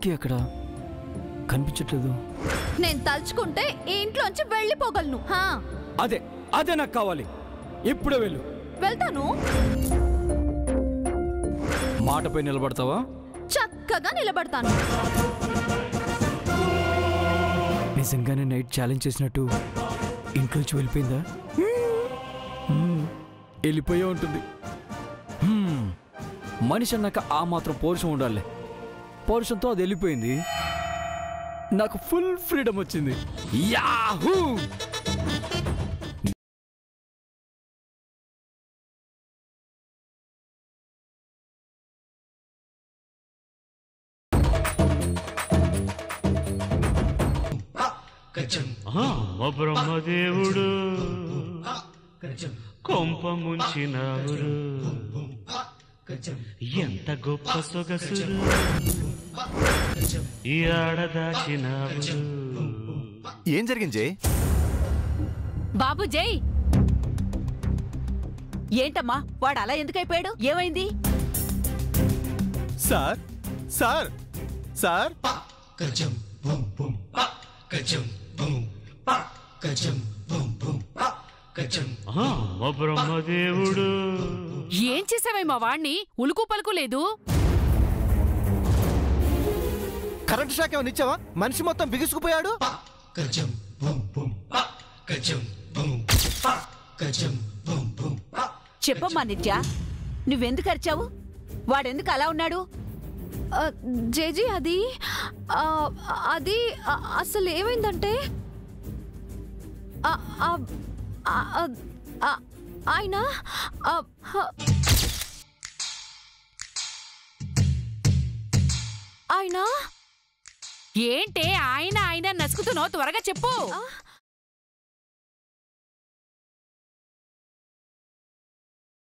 వెంకీ అక్కడ కనిపించట్లేదు. నేను తలుచుకుంటే ఈ ఇంట్లోంచి వెళ్ళిపోగలను. అదే అదే నాకు కావాలి. ఇప్పుడే వెళ్ళు. వెళ్తాను. మాటపై నిలబడతావా? చక్కగా నిలబడతాను. నిజంగానే నైట్ ఛాలెంజ్ చేసినట్టు ఇంట్లోంచి వెళ్ళిపోయిందా? వెళ్ళిపోయే ఉంటుంది. మనిషి అన్నాక ఆ మాత్రం పౌరుషం ఉండాలి. పౌరుషంతో అది వెళ్ళిపోయింది. నాకు ఫుల్ ఫ్రీడమ్ వచ్చింది. యాహూ! బ్రహ్మదేవుడు కొంప ముంచినావురు, ఎంత గొప్ప సొగసురు ఈ ఆడదాచినావురు. ఏం జరిగింది జై? బాబు జై, ఏంటమ్మా వాడు అలా ఎందుకైపోయాడు? ఏమైంది? సార్ సార్ సార్ బ్రహ్మదేవుడు ఏం చేసావే మా వాణ్ణి? ఉలుకు పలుకు లేదు. కరెంట్ షాక్ ఏమైనా ఇచ్చావా? మనిషి మొత్తం బిగుసుకుపోయాడు. చెప్పమ్మా నిత్య, నువ్వెందుకు అరిచావు? వాడెందుకు అలా ఉన్నాడు? జేజీ అది అది అసలు ఏమైందంటే ఆయన ఏంటే ఆయన ఆయన నసుకుతున్నావు? త్వరగా చెప్పు.